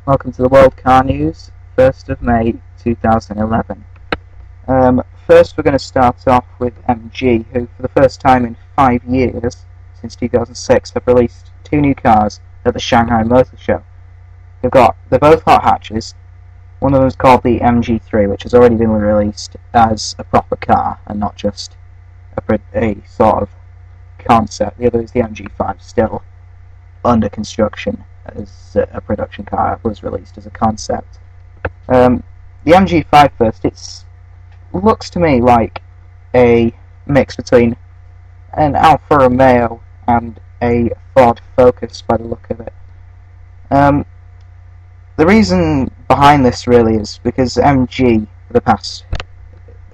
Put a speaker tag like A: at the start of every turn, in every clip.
A: Welcome to the World Car News, 1st of May 2011. First we're going to start off with MG, who for the first time in 5 years, since 2006, have released 2 new cars at the Shanghai Motor Show. They're both hot hatches. One of them is called the MG3, which has already been released as a proper car and not just a sort of concept. The other is the MG5, still under construction as a production car. It was released as a concept. The MG5 first, it looks to me like a mix between an Alfa Romeo and a Ford Focus by the look of it. The reason behind this really is because MG, for the past,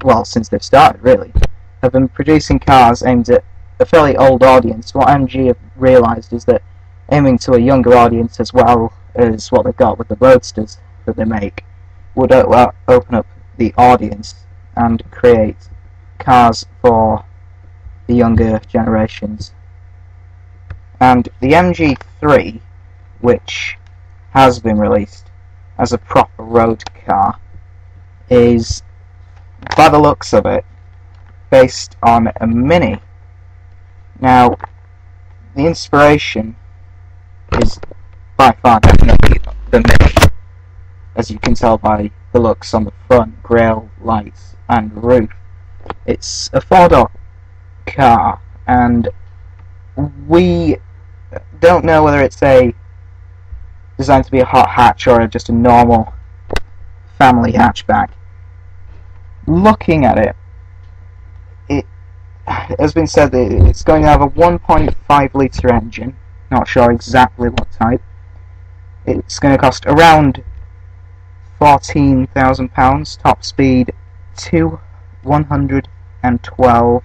A: well, since they've started really, have been producing cars aimed at a fairly old audience. What MG have realised is that aiming to a younger audience as well as what they've got with the Roadsters that they make would open up the audience and create cars for the younger generations. And the MG3, which has been released as a proper road car, is, by the looks of it, based on a Mini. Now, the inspiration is by far definitely the Mini, as you can tell by the looks on the front, grille, lights and roof. It's a 4-door car, and we don't know whether it's designed to be a hot hatch or just a normal family hatchback. Looking at it, it has been said that it's going to have a 1.5 litre engine. Not sure exactly what type. It's going to cost around £14,000. Top speed 112.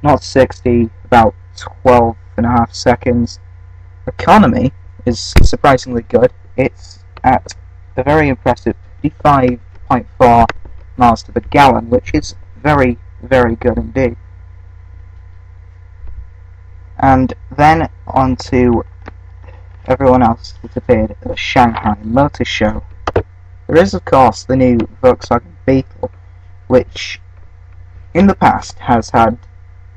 A: Not 60, about 12.5 seconds. Economy is surprisingly good. It's at a very impressive 55.4 miles to the gallon, which is very, very good indeed. And then on to everyone else that appeared at the Shanghai Motor Show. There is, of course, the new Volkswagen Beetle, which in the past has had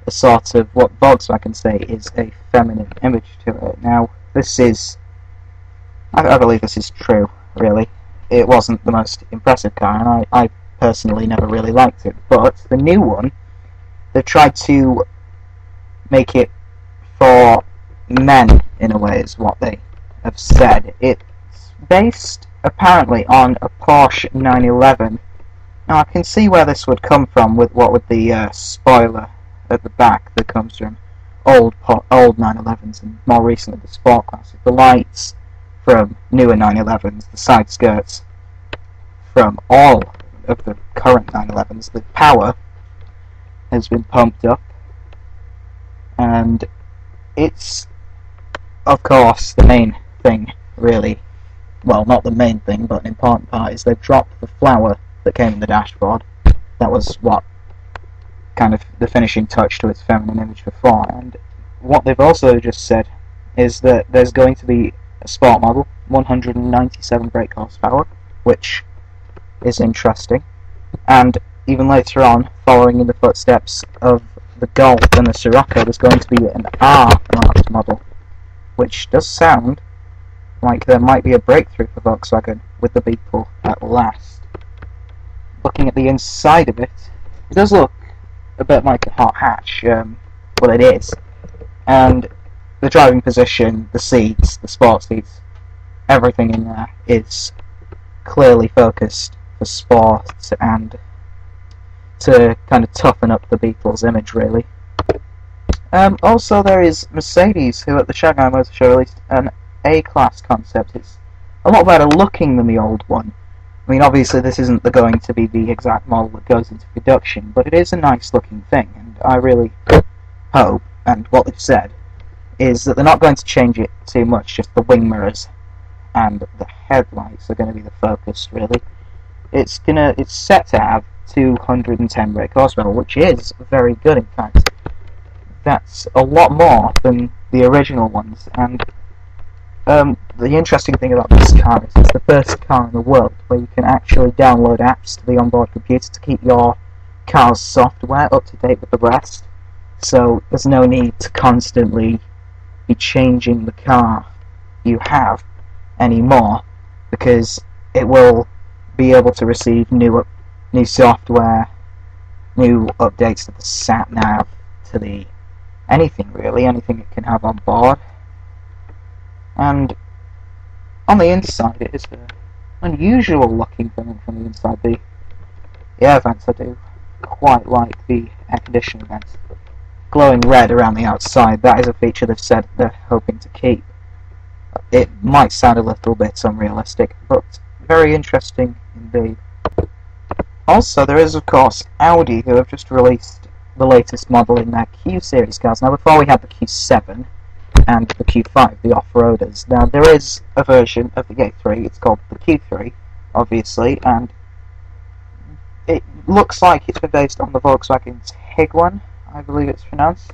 A: a sort of what Volkswagen say is a feminine image to it. Now, this is, I believe this is true, really. It wasn't the most impressive car, and I personally never really liked it. But the new one, they've tried to make it for men, in a way, is what they have said. It's based, apparently, on a Porsche 911. Now, I can see where this would come from with the spoiler at the back that comes from old 911s and more recently the Sport Classic. The lights from newer 911s, the side skirts from all of the current 911s, the power has been pumped up, and it's, of course, the main thing, really. Well, not the main thing, but an important part is they've dropped the flower that came in the dashboard. That was what kind of the finishing touch to its feminine image before. And what they've also just said is that there's going to be a sport model, 197 brake horsepower, which is interesting. And even later on, following in the footsteps of the Golf and the Sirocco, there's going to be an R-marked model, which does sound like there might be a breakthrough for Volkswagen with the Beetle at last. Looking at the inside of it, it does look a bit like a hot hatch. Well, it is. And the driving position, the seats, the sports seats, everything in there is clearly focused for sport and to kind of toughen up the Beetle's image, really. Also, there is Mercedes, who at the Shanghai Motor Show released an A-Class concept. It's a lot better looking than the old one. I mean, obviously this isn't going to be the exact model that goes into production, but it is a nice looking thing, and I really hope, and what they've said, is that they're not going to change it too much, just the wing mirrors and the headlights are going to be the focus, really. It's set to have 210 brake horsepower, which is very good, in fact. That's a lot more than the original ones, and the interesting thing about this car is it's the first car in the world where you can actually download apps to the onboard computer to keep your car's software up to date with the rest. So there's no need to constantly be changing the car you have anymore, because it will be able to receive new software, new updates to the sat nav, to the anything it can have on board. And on the inside, it is an unusual looking thing from the inside. The air vents, I do quite like the air conditioning vents. Glowing red around the outside, that is a feature they've said they're hoping to keep. It might sound a little bit unrealistic, but very interesting indeed. Also, there is, of course, Audi, who have just released the latest model in their Q series cars. Now, before we had the Q7 and the Q5, the off-roaders. Now, there is a version of the A3, it's called the Q3, obviously, and it looks like it's been based on the Volkswagen Tiguan, I believe it's pronounced,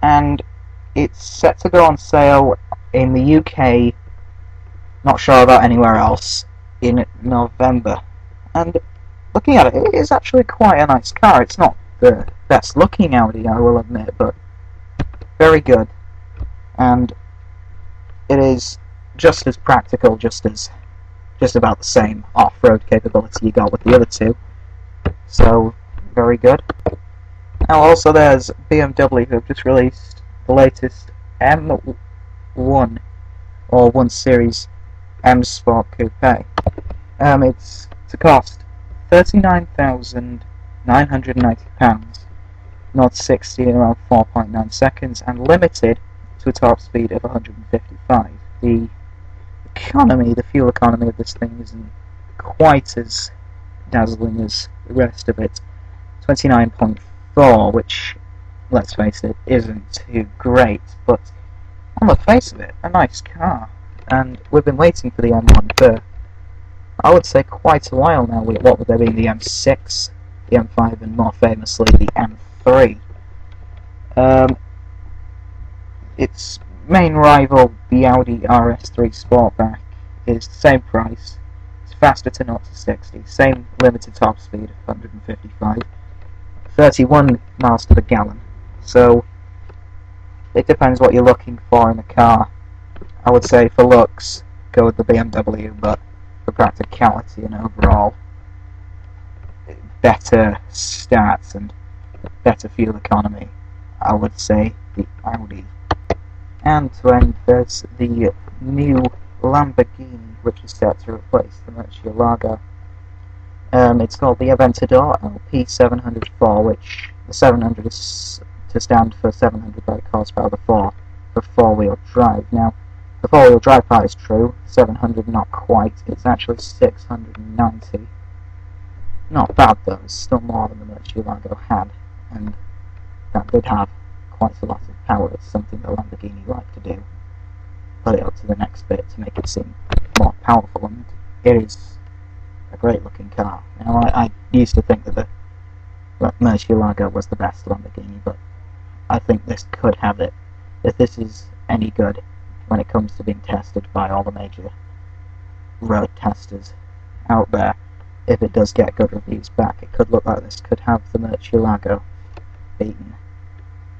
A: and it's set to go on sale in the UK, not sure about anywhere else, in November. And looking at it, it is actually quite a nice car. It's not the best looking Audi, I will admit, but very good. And it is just as practical, just about the same off-road capability you got with the other two. So, very good. Now also there's BMW, who have just released the latest M1 or 1 Series M Sport Coupe. It's to cost £39,990, not 60 in around 4.9 seconds, and limited to a top speed of 155. The fuel economy of this thing isn't quite as dazzling as the rest of it. 29.4, which, let's face it, isn't too great, but on the face of it, a nice car. And we've been waiting for the M1 for, I would say, quite a while now. What would there be? The M6, the M5, and more famously the M3. Its main rival, the Audi RS3 Sportback, is the same price. It's faster to 0 to 60, same limited top speed of 155, 31 miles to the gallon. So it depends what you're looking for in a car. I would say for looks, go with the BMW, but for practicality and overall better stats and better fuel economy, I would say the Audi. And to end, there's the new Lamborghini, which is set to replace the Murcielago. It's called the Aventador LP704, which the 700 is to stand for 700 brake horsepower, the 4 for four-wheel drive. Now, the four-wheel drive part is true, 700 not quite, it's actually 690. Not bad though, it's still more than the Murcielago had, and that did have quite a lot of power. It's something that Lamborghini like to do, put it up to the next bit to make it seem more powerful, and it is a great looking car. Now, I used to think that the Murcielago was the best Lamborghini, but I think this could have it. If this is any good when it comes to being tested by all the major road testers out there, if it does get good reviews back, it could look like this could have the Murcielago beaten.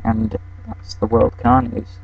A: And that's the World Car News.